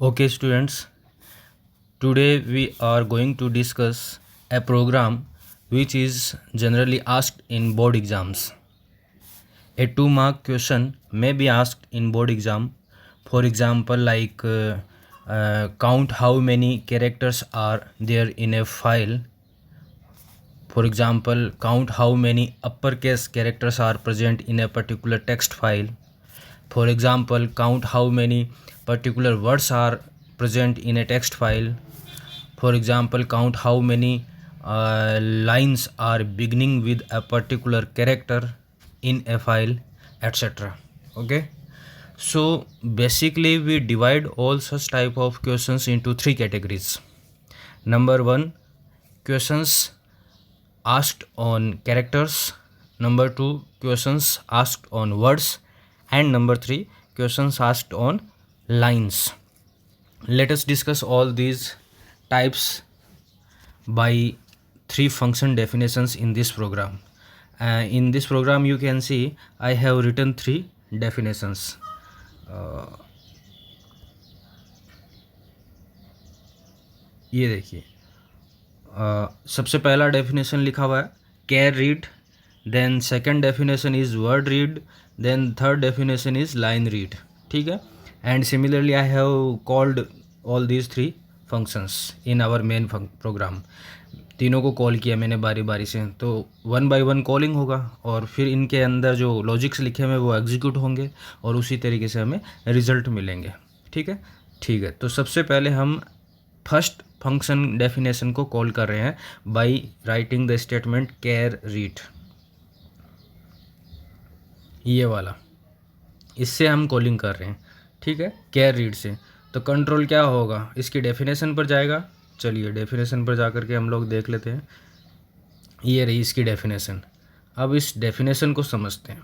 Okay, students, today we are going to discuss a program which is generally asked in board exams. A 2-mark question may be asked in board exam. For example, like count how many characters are there in a file. For example, count how many uppercase characters are present in a particular text file. For example, count how many particular words are present in a text file. For example, count how many lines are beginning with a particular character in a file, etc. Okay, so basically we divide all such type of questions into 3 categories. Number 1, questions asked on characters. Number 2, questions asked on words. And number 3, questions asked on lines. Let us discuss all these types by 3 function definitions in this program. In this program you can see I have written 3 definitions. ये देखिए, सबसे पहला definition लिखा हुआ है char read, then second definition is word read, then third definition is line read. ठीक है, and similarly I have called all these 3 functions in our main program. तीनों को कॉल किया मैंने बारी बारी से, तो 1 बाय 1 कॉलिंग होगा और फिर इनके अंदर जो लॉजिक्स लिखे हुए वो एग्जीक्यूट होंगे और उसी तरीके से हमें रिजल्ट मिलेंगे. ठीक है, ठीक है. तो सबसे पहले हम फर्स्ट फंक्शन डेफिनेशन को कॉल कर रहे हैं by writing the statement char read. ये वाला, इससे हम कॉलिंग कर रहे हैं. ठीक है, कैर रीड से. तो कंट्रोल क्या होगा, इसकी डेफिनेशन पर जाएगा. चलिए डेफिनेशन पर जा कर के हम लोग देख लेते हैं. ये रही इसकी डेफिनेशन. अब इस डेफिनेशन को समझते हैं.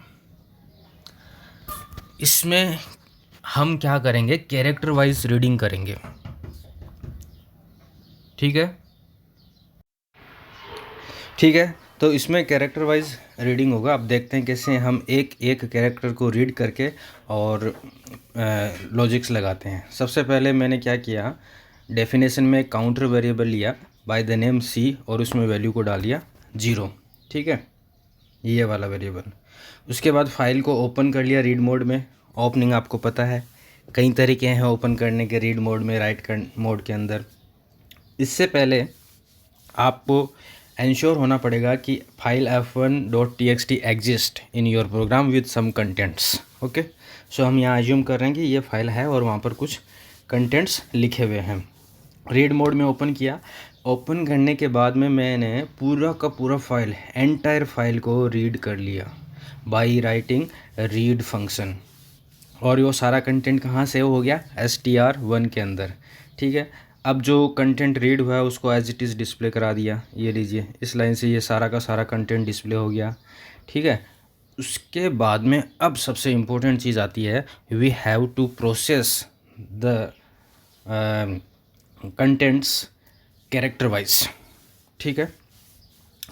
इसमें हम क्या करेंगे, कैरेक्टर वाइज रीडिंग करेंगे. ठीक है, ठीक है. तो इसमें कैरेक्टर वाइज रीडिंग होगा. अब देखते हैं कैसे हम एक एक कैरेक्टर को रीड करके और लॉजिक्स लगाते हैं. सबसे पहले मैंने क्या किया, डेफिनेशन में काउंटर वेरिएबल लिया बाय द नेम सी और उसमें वैल्यू को डाल दिया 0. ठीक है, ये वाला वेरिएबल. उसके बाद फाइल को ओपन कर लिया रीड मोड में. ओपनिंग आपको पता है कई तरीके हैं ओपन करने के, रीड मोड में, राइट मोड के अंदर. इससे पहले आपको एंश्योर होना पड़ेगा कि file f1.txt exist in your program with some contents. Okay, so हम यहाँ एज्यूम कर रहे हैं कि ये फाइल है और वहाँ पर कुछ कंटेंट्स लिखे हुए हैं. रीड मोड में ओपन किया. ओपन करने के बाद में मैंने पूरा का पूरा फाइल, एंटायर फाइल को रीड कर लिया बाय राइटिंग रीड फंक्शन. और वो सारा कंटेंट कहाँ सेव हो गया, str1 के अंदर. ठीक है, अब जो कंटेंट रीड हुआ है उसको एज इट इज़ डिस्प्ले करा दिया. ये लीजिए, इस लाइन से ये सारा का सारा कंटेंट डिस्प्ले हो गया. ठीक है, उसके बाद में अब सबसे इम्पोर्टेंट चीज़ आती है, we have to process the contents character wise. ठीक है,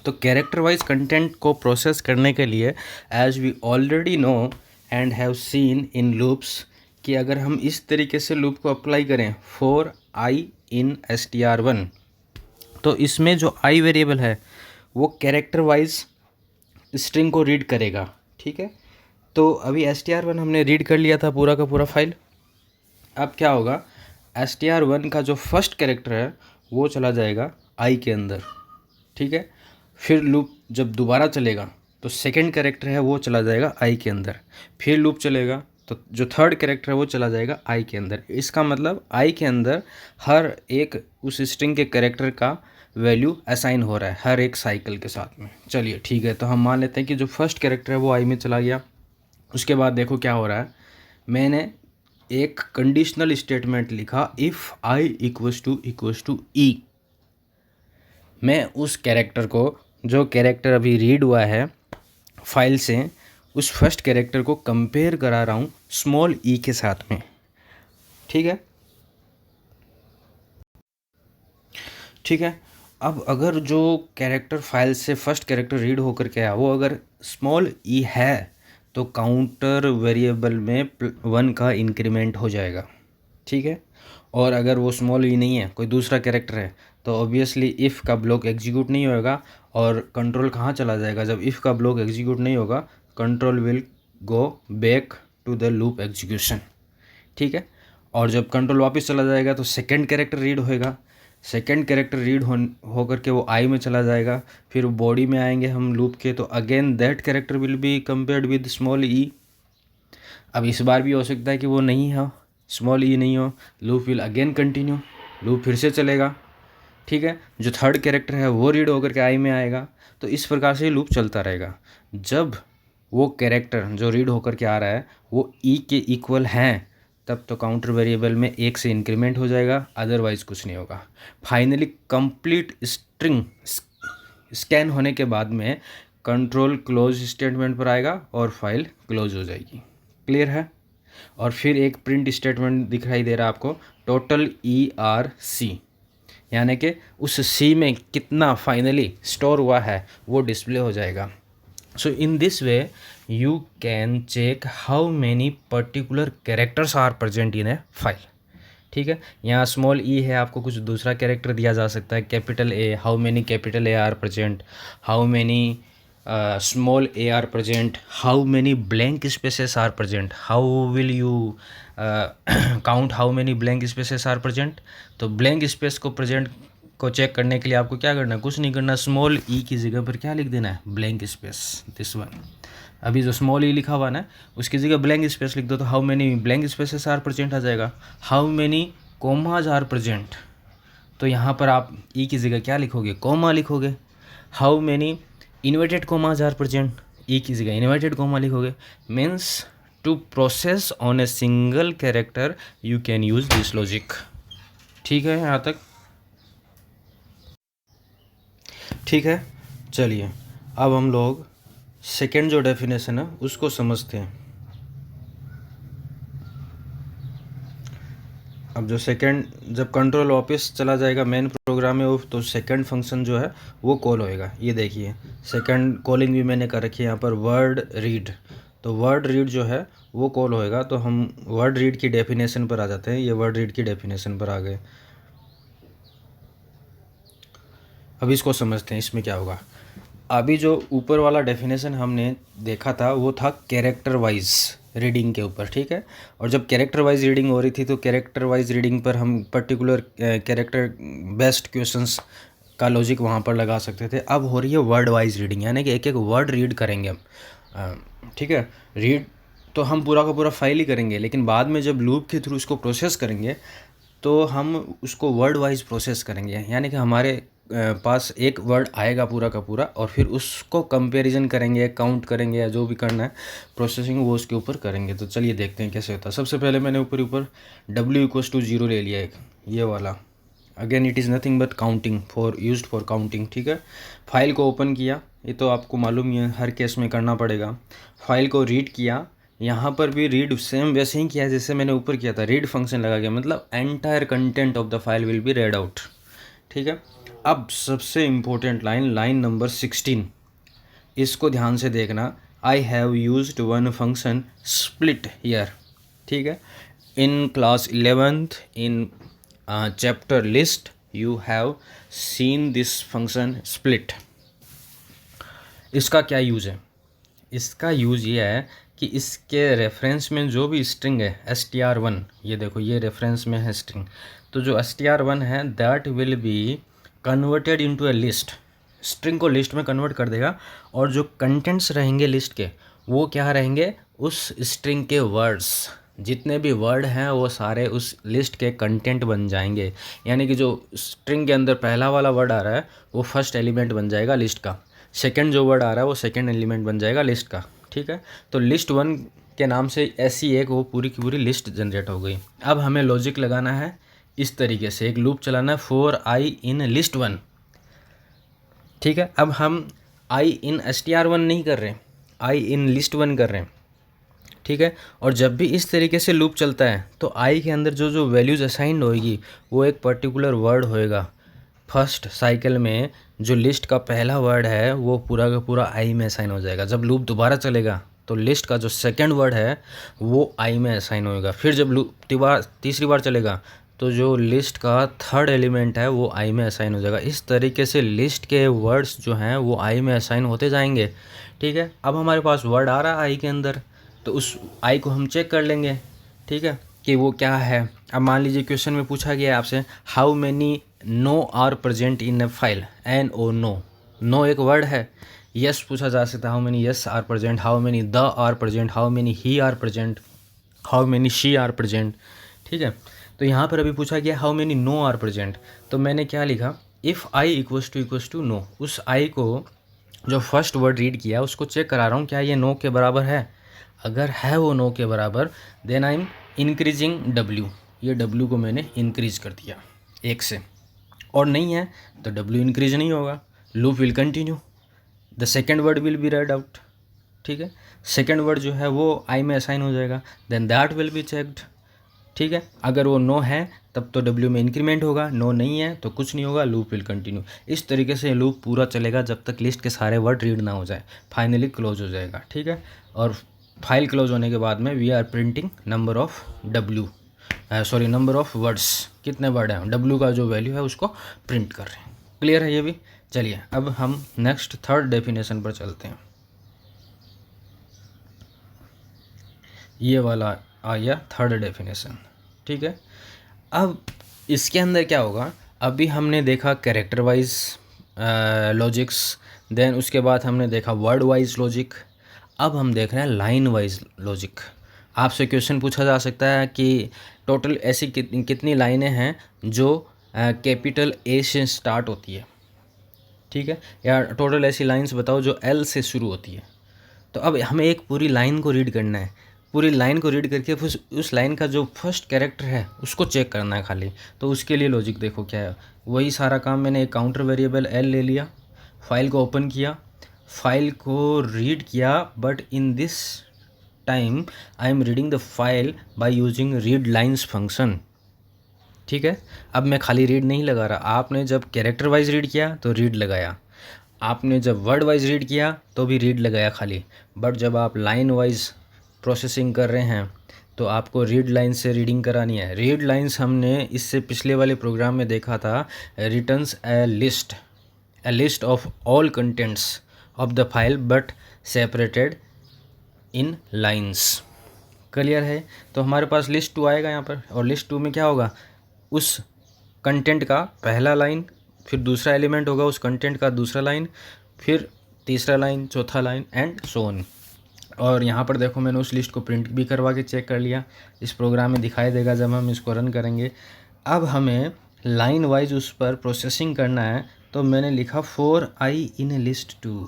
तो कैरेक्टर वाइज कंटेंट को प्रोसेस करने के लिए as we already know and have seen in loops, कि अगर हम इस तरीके से लूप को अप्लाई करें फॉर आई इन str1, तो इसमें जो आई वेरिएबल है वो कैरेक्टर वाइज स्ट्रिंग को रीड करेगा. ठीक है, तो अभी str1 हमने रीड कर लिया था पूरा का पूरा फाइल. अब क्या होगा, str1 का जो फर्स्ट कैरेक्टर है वो चला जाएगा आई के अंदर. ठीक है, फिर लूप जब दोबारा चलेगा तो सेकंड कैरेक्टर है वो चला जाएगा आई के अंदर. फिर लूप चलेगा तो जो थर्ड कैरेक्टर है वो चला जाएगा आई के अंदर. इसका मतलब आई के अंदर हर एक उस स्ट्रिंग के कैरेक्टर का वैल्यू असाइन हो रहा है हर एक साइकिल के साथ में. चलिए ठीक है, तो हम मान लेते हैं कि जो फर्स्ट कैरेक्टर है वो आई में चला गया. उसके बाद देखो क्या हो रहा है, मैंने एक कंडीशनल स्टेटमेंट लिखा, इफ़ आई इक्वल्स टू ई. मैं उस कैरेक्टर को, जो कैरेक्टर अभी रीड हुआ है फाइल से, उस फर्स्ट कैरेक्टर को कंपेयर करा रहा हूँ स्मॉल ई के साथ में. ठीक है, ठीक है. अब अगर जो कैरेक्टर फाइल से फर्स्ट कैरेक्टर रीड होकर के आया वो अगर स्मॉल ई है तो काउंटर वेरिएबल में 1 का इंक्रीमेंट हो जाएगा. ठीक है। और अगर वो स्मॉल ई नहीं है, कोई दूसरा कैरेक्टर है, तो ऑब्वियसली इफ़ का ब्लॉक एग्जीक्यूट नहीं होगा और कंट्रोल कहाँ चला जाएगा, जब इफ़ का ब्लॉक एग्जीक्यूट नहीं होगा control will go back to the loop execution, ठीक है। और जब कंट्रोल वापस चला जाएगा तो सेकंड कैरेक्टर रीड होएगा, सेकंड कैरेक्टर रीड हो करके वो आई में चला जाएगा, फिर बॉडी में आएंगे हम लूप के, तो again that character will be compared with small e. अब इस बार भी हो सकता है कि वो नहीं हो, स्मॉल ई नहीं हो, loop will again continue, loop फिर से चलेगा, ठीक है। जो थर्ड कैरेक्टर है वो रीड होकर के आई में आएगा, तो इस प्रकार से लूप चलता रहेगा। जब वो कैरेक्टर जो रीड होकर के आ रहा है वो ई के इक्वल हैं, तब तो काउंटर वेरिएबल में 1 से इंक्रीमेंट हो जाएगा, अदरवाइज़ कुछ नहीं होगा। फाइनली कंप्लीट स्ट्रिंग स्कैन होने के बाद में कंट्रोल क्लोज स्टेटमेंट पर आएगा और फाइल क्लोज हो जाएगी। क्लियर है। और फिर एक प्रिंट स्टेटमेंट दिखाई दे रहा है आपको, टोटल ERC, यानी कि उस सी में कितना फाइनली स्टोर हुआ है वो डिस्प्ले हो जाएगा। So in this way you can check how many particular characters are present in a file, ठीक है। यहाँ स्मॉल ई है, आपको कुछ दूसरा कैरेक्टर दिया जा सकता है, capital A, how many capital A are present, how many small A are present, how many blank spaces are present, how will you count how many blank spaces are present. तो blank space को present को check करने के लिए आपको क्या करना है, कुछ नहीं करना, स्मॉल ई की जगह पर क्या लिख देना है, ब्लैंक स्पेस, दिस वन। अभी जो स्मॉल ई लिखा हुआ ना उसकी जगह ब्लैंक स्पेस लिख दो, तो how many blank spaces are present आ जाएगा। How many commas are present, तो यहाँ पर आप ई की जगह क्या लिखोगे, कोमा लिखोगे। How many inverted commas are present, e की जगह इन्वर्टेड कोमा लिखोगे। Means to process on a single character you can use this logic, ठीक है यहाँ तक, ठीक है। चलिए अब हम लोग सेकेंड जो डेफिनेशन है उसको समझते हैं। अब जो सेकेंड, जब कंट्रोल वापस चला जाएगा मेन प्रोग्राम में, तो सेकेंड फंक्शन जो है वो कॉल होएगा। ये देखिए सेकेंड कॉलिंग भी मैंने कर रखी है यहाँ पर, वर्ड रीड, तो वर्ड रीड जो है वो कॉल होएगा। तो हम वर्ड रीड की डेफिनेशन पर आ जाते हैं, ये वर्ड रीड की डेफिनेशन पर आ गए। अब इसको समझते हैं इसमें क्या होगा। अभी जो ऊपर वाला डेफिनेशन हमने देखा था वो था कैरेक्टर वाइज रीडिंग के ऊपर, ठीक है। और जब कैरेक्टर वाइज रीडिंग हो रही थी तो कैरेक्टर वाइज रीडिंग पर हम पर्टिकुलर कैरेक्टर बेस्ड क्वेश्चंस का लॉजिक वहाँ पर लगा सकते थे। अब हो रही है वर्ड वाइज रीडिंग, यानी कि एक एक वर्ड रीड करेंगे हम, ठीक है। रीड तो हम पूरा का पूरा फाइल ही करेंगे, लेकिन बाद में जब लूप के थ्रू इसको प्रोसेस करेंगे तो हम उसको वर्ड वाइज प्रोसेस करेंगे, यानी कि हमारे पास एक वर्ड आएगा पूरा का पूरा और फिर उसको कंपैरिजन करेंगे, काउंट करेंगे या जो भी करना है प्रोसेसिंग वो उसके ऊपर करेंगे। तो चलिए देखते हैं कैसे होता है। सबसे पहले मैंने ऊपर W=0 ले लिया, एक ये वाला, again it is nothing but counting for used for counting, ठीक है। फाइल को ओपन किया, ये तो आपको मालूम ही है हर केस में करना पड़ेगा। फाइल को रीड किया, यहाँ पर भी रीड सेम वैसे ही किया जैसे मैंने ऊपर किया था, रीड फंक्शन लगा गया, मतलब entire content of the file will be read out, ठीक है। अब सबसे इम्पोर्टेंट लाइन नंबर 16, इसको ध्यान से देखना। I have used one function split here, ठीक है। In class 11th in chapter list you have seen this function split. इसका क्या यूज़ है, इसका यूज़ ये है कि इसके रेफरेंस में जो भी स्ट्रिंग है str1, ये देखो ये रेफरेंस में है स्ट्रिंग, तो जो str1 है that will be converted into A list, string को लिस्ट में कन्वर्ट कर देगा। और जो कंटेंट्स रहेंगे लिस्ट के वो क्या रहेंगे, उस स्ट्रिंग के वर्ड्स, जितने भी वर्ड हैं वो सारे उस लिस्ट के कंटेंट बन जाएंगे। यानी कि जो स्ट्रिंग के अंदर पहला वाला वर्ड आ रहा है वो फर्स्ट एलिमेंट बन जाएगा लिस्ट का, सेकंड जो वर्ड आ रहा है वो सेकंड एलिमेंट बन जाएगा लिस्ट का, ठीक है। तो लिस्ट 1 के नाम से ऐसी एक वो पूरी की पूरी लिस्ट जनरेट हो गई। अब हमें लॉजिक लगाना है इस तरीके से, एक लूप चलाना है फॉर आई इन लिस्ट 1, ठीक है। अब हम आई इन str1 नहीं कर रहे, आई इन लिस्ट 1 कर रहे हैं, ठीक है। और जब भी इस तरीके से लूप चलता है तो आई के अंदर जो जो वैल्यूज़ असाइंड होएगी वो एक पर्टिकुलर वर्ड होएगा। फर्स्ट साइकिल में जो लिस्ट का पहला वर्ड है वो पूरा का पूरा आई में असाइन हो जाएगा। जब लूप दोबारा चलेगा तो लिस्ट का जो सेकंड वर्ड है वो आई में असाइन होएगा। फिर जब तीसरी बार चलेगा तो जो लिस्ट का थर्ड एलिमेंट है वो आई में असाइन हो जाएगा। इस तरीके से लिस्ट के वर्ड्स जो हैं वो आई में असाइन होते जाएंगे। ठीक है, अब हमारे पास वर्ड आ रहा है आई के अंदर, तो उस आई को हम चेक कर लेंगे, ठीक है, कि वो क्या है। अब मान लीजिए क्वेश्चन में पूछा गया है आपसे, how many no are present in a file, N O no, no एक वर्ड है। यस पूछा जा सकता है, how many yes are present, how many the are present, how many he are present, how many she are present. ठीक है, तो यहाँ पर अभी पूछा गया how many no are present, तो मैंने क्या लिखा, if I equals to no, उस आई को जो फर्स्ट वर्ड रीड किया उसको चेक करा रहा हूँ क्या ये नो के बराबर है। अगर है वो नो के बराबर, then I am increasing W, ये डब्ल्यू को मैंने इंक्रीज कर दिया 1 से, और नहीं है तो डब्ल्यू इंक्रीज नहीं होगा, loop will continue, the second word will be read out. ठीक है, सेकेंड वर्ड जो है वो आई में असाइन हो जाएगा, then that will be checked. ठीक है, अगर वो नो है तब तो डब्ल्यू में इंक्रीमेंट होगा, नो नहीं है तो कुछ नहीं होगा, लूप विल कंटिन्यू। इस तरीके से लूप पूरा चलेगा जब तक लिस्ट के सारे वर्ड रीड ना हो जाए, फाइनली क्लोज हो जाएगा। ठीक है, और फाइल क्लोज होने के बाद में we are printing number of W, sorry number of words, कितने वर्ड हैं, डब्ल्यू का जो वैल्यू है उसको प्रिंट कर रहे हैं। क्लियर है ये भी। चलिए अब हम नेक्स्ट थर्ड डेफिनेशन पर चलते हैं। ये वाला आ गया थर्ड डेफिनेशन। ठीक है, अब इसके अंदर क्या होगा, अभी हमने देखा कैरेक्टर वाइज लॉजिक्स, देन उसके बाद हमने देखा वर्ड वाइज लॉजिक, अब हम देख रहे हैं लाइन वाइज लॉजिक। आपसे क्वेश्चन पूछा जा सकता है कि टोटल ऐसी कितनी लाइनें हैं जो कैपिटल ए से स्टार्ट होती है। ठीक है, या टोटल ऐसी लाइंस बताओ जो एल से शुरू होती है। तो अब हमें एक पूरी लाइन को रीड करना है, पूरी लाइन को रीड करके फिर उस लाइन का जो फर्स्ट कैरेक्टर है उसको चेक करना है खाली। तो उसके लिए लॉजिक देखो क्या है, वही सारा काम मैंने एक काउंटर वेरिएबल एल ले लिया, फाइल को ओपन किया, फाइल को रीड किया, but in this time I am reading the file by using read lines function. ठीक है, अब मैं खाली रीड नहीं लगा रहा, आपने जब कैरेक्टर वाइज रीड किया तो रीड लगाया, आपने जब वर्ड वाइज रीड किया तो भी रीड लगाया खाली, बट जब आप लाइन वाइज प्रोसेसिंग कर रहे हैं तो आपको रीड लाइन से रीडिंग करानी है। रीड लाइंस हमने इससे पिछले वाले प्रोग्राम में देखा था, returns A list of all contents of the file but separated in lines. Clear है, तो हमारे पास लिस्ट 2 आएगा यहाँ पर, और लिस्ट 2 में क्या होगा, उस कंटेंट का पहला लाइन, फिर दूसरा एलिमेंट होगा उस कंटेंट का दूसरा लाइन, फिर तीसरा लाइन, चौथा लाइन, एंड सो ऑन। और यहाँ पर देखो मैंने उस लिस्ट को प्रिंट भी करवा के चेक कर लिया, इस प्रोग्राम में दिखाई देगा जब हम इसको रन करेंगे। अब हमें लाइन वाइज उस पर प्रोसेसिंग करना है, तो मैंने लिखा फॉर आई इन लिस्ट 2।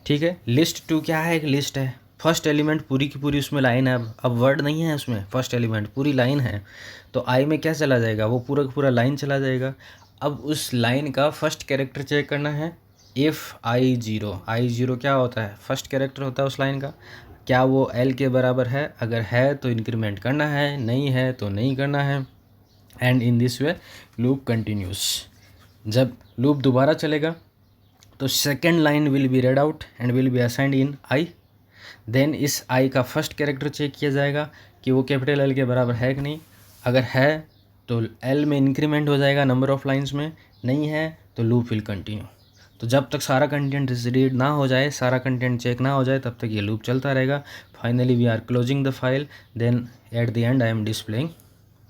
ठीक है, लिस्ट 2 क्या है, एक लिस्ट है, फर्स्ट एलिमेंट पूरी की पूरी उसमें लाइन है, अब वर्ड नहीं है उसमें, फर्स्ट एलिमेंट पूरी लाइन है, तो आई में क्या चला जाएगा, वो पूरा का पूरा लाइन चला जाएगा। अब उस लाइन का फर्स्ट कैरेक्टर चेक करना है, इफ़ आई ज़ीरो क्या होता है, फर्स्ट कैरेक्टर होता है उस लाइन का, क्या वो एल के बराबर है, अगर है तो इंक्रीमेंट करना है, नहीं है तो नहीं करना है, and in this way loop continues. जब लूप दोबारा चलेगा तो second line will be read out and will be assigned in I, then इस आई का फर्स्ट कैरेक्टर चेक किया जाएगा कि वो कैपिटल एल के बराबर है कि नहीं, अगर है तो एल में इंक्रीमेंट हो जाएगा नंबर ऑफ़ लाइंस में, नहीं है तो लूप विल कंटिन्यू। तो जब तक सारा कंटेंट रीड ना हो जाए, सारा कंटेंट चेक ना हो जाए, तब तक ये लूप चलता रहेगा। Finally we are closing the file, then at the end I am displaying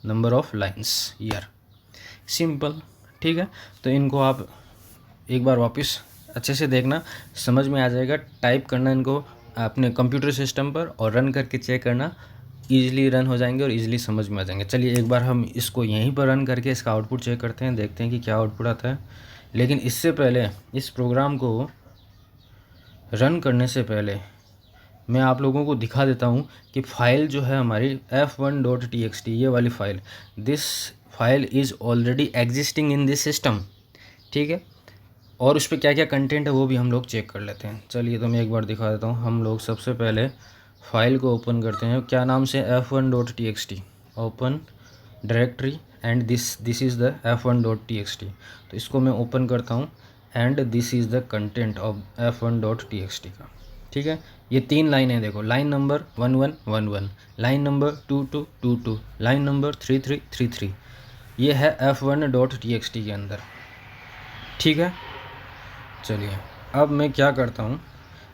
number of lines here. Simple. ठीक है, तो इनको आप एक बार वापस अच्छे से देखना, समझ में आ जाएगा। टाइप करना इनको अपने कंप्यूटर सिस्टम पर और रन करके चेक करना, ईजिली रन हो जाएंगे और ईजिली समझ में आ जाएंगे। चलिए एक बार हम इसको यहीं पर रन करके इसका आउटपुट चेक करते हैं, देखते हैं कि क्या आउटपुट आता है। लेकिन इससे पहले, इस प्रोग्राम को रन करने से पहले मैं आप लोगों को दिखा देता हूँ कि फ़ाइल जो है हमारी f1.txt, ये वाली file, this file is already existing in this system. ठीक है, और उस पर क्या क्या कंटेंट है वो भी हम लोग चेक कर लेते हैं। चलिए तो मैं एक बार दिखा देता हूँ। हम लोग सबसे पहले फाइल को ओपन करते हैं, क्या नाम से, f1.txt, open directory, and this is the f1.txt। तो इसको मैं ओपन करता हूँ, and this is the content of f1.txt का। ठीक है। ये 3 लाइन है, देखो line number 1111, line number 2222, line number 3333, ये है f1.txt के अंदर। ठीक है, चलिए अब मैं क्या करता हूँ,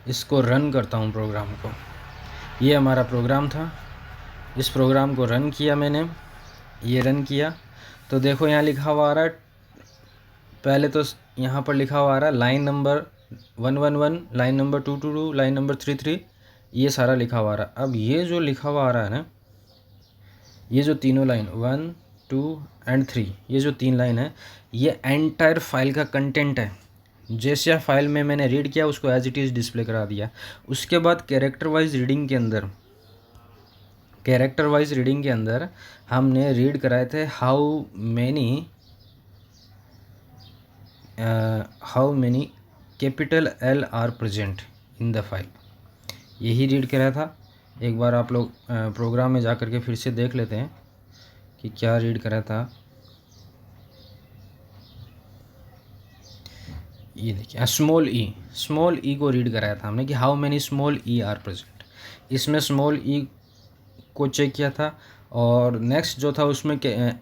इसको रन करता हूँ प्रोग्राम को। ये हमारा प्रोग्राम था, इस प्रोग्राम को रन किया मैंने, ये रन किया तो देखो यहाँ लिखा हुआ आ रहा है, पहले तो यहाँ पर लिखा हुआ आ रहा है line number 111, line number 222, line number 33, ये सारा लिखा हुआ आ रहा है। अब ये जो लिखा हुआ आ रहा है ना, ये जो तीनों लाइन 1 2 एंड 3, ये जो 3 लाइन है, ये एंटायर फाइल का कंटेंट है। जैसे फाइल में मैंने रीड किया उसको एज इट इज़ डिस्प्ले करा दिया। उसके बाद कैरेक्टर वाइज रीडिंग के अंदर हमने रीड कराए थे how many capital L are present in the file, यही रीड कराया था। एक बार आप लोग प्रोग्राम में जा कर के फिर से देख लेते हैं कि क्या रीड कराया था। ये देखिए स्मॉल ई को रीड कराया था हमने कि how many small E R present, इसमें स्मॉल ई को चेक किया था। और नेक्स्ट जो था उसमें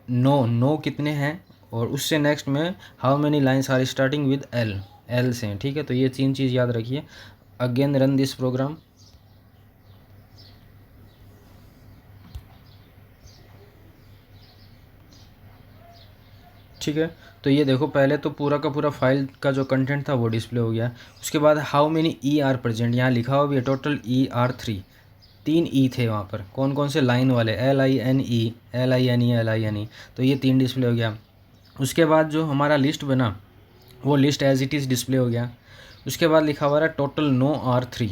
नो कितने हैं, और उससे नेक्स्ट में how many lines are starting with L से। ठीक है, तो ये 3 चीज़ याद रखिए। Again run this program. ठीक है, तो ये देखो पहले तो पूरा का पूरा फाइल का जो कंटेंट था वो डिस्प्ले हो गया। उसके बाद how many E R present, यहाँ लिखा हुआ भी है टोटल ER3, 3 ई थे वहाँ पर। कौन कौन से, लाइन वाले LINE, LINE, तो ये 3 डिस्प्ले हो गया। उसके बाद जो हमारा लिस्ट बना वो list as it is display हो गया। उसके बाद लिखा हुआ है टोटल नो R3,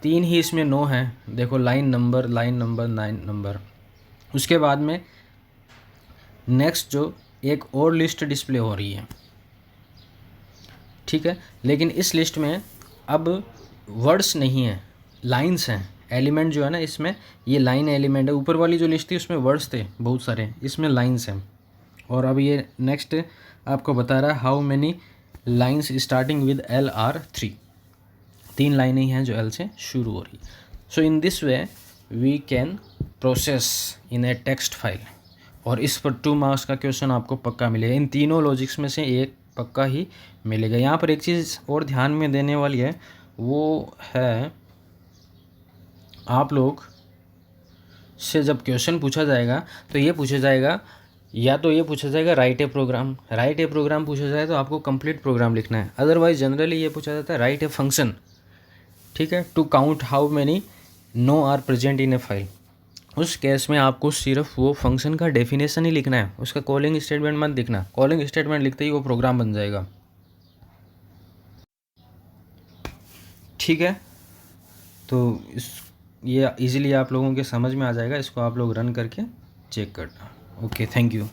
3 ही इसमें नो है, देखो लाइन नंबर 9 नंबर। उसके बाद में नेक्स्ट जो एक और लिस्ट डिस्प्ले हो रही है। ठीक है, लेकिन इस लिस्ट में अब वर्ड्स नहीं है, लाइंस हैं। एलिमेंट जो है ना इसमें, ये लाइन एलिमेंट है। ऊपर वाली जो लिस्ट थी उसमें वर्ड्स थे बहुत सारे, इसमें लाइंस हैं। और अब ये नेक्स्ट आपको बता रहा है how many lines starting with LR3, 3 लाइनें ही हैं जो L से शुरू हो रही। So in this way we can process in a text file. और इस पर 2 मार्क्स का क्वेश्चन आपको पक्का मिलेगा। इन तीनों लॉजिक्स में से एक पक्का ही मिलेगा। यहाँ पर एक चीज़ और ध्यान में देने वाली है, वो है आप लोग से जब क्वेश्चन पूछा जाएगा तो ये पूछा जाएगा, या तो ये पूछा जाएगा राइट ए प्रोग्राम पूछा जाए तो आपको कंप्लीट प्रोग्राम लिखना है। अदरवाइज जनरली ये पूछा जाता है राइट ए फंक्शन। ठीक है, to count how many no are present in a file. उस केस में आपको सिर्फ वो फंक्शन का डेफिनेशन ही लिखना है, उसका कॉलिंग स्टेटमेंट मत लिखना। कॉलिंग स्टेटमेंट लिखते ही वो प्रोग्राम बन जाएगा। ठीक है, तो ये इजीली आप लोगों के समझ में आ जाएगा। इसको आप लोग रन करके चेक करना। Okay, thank you.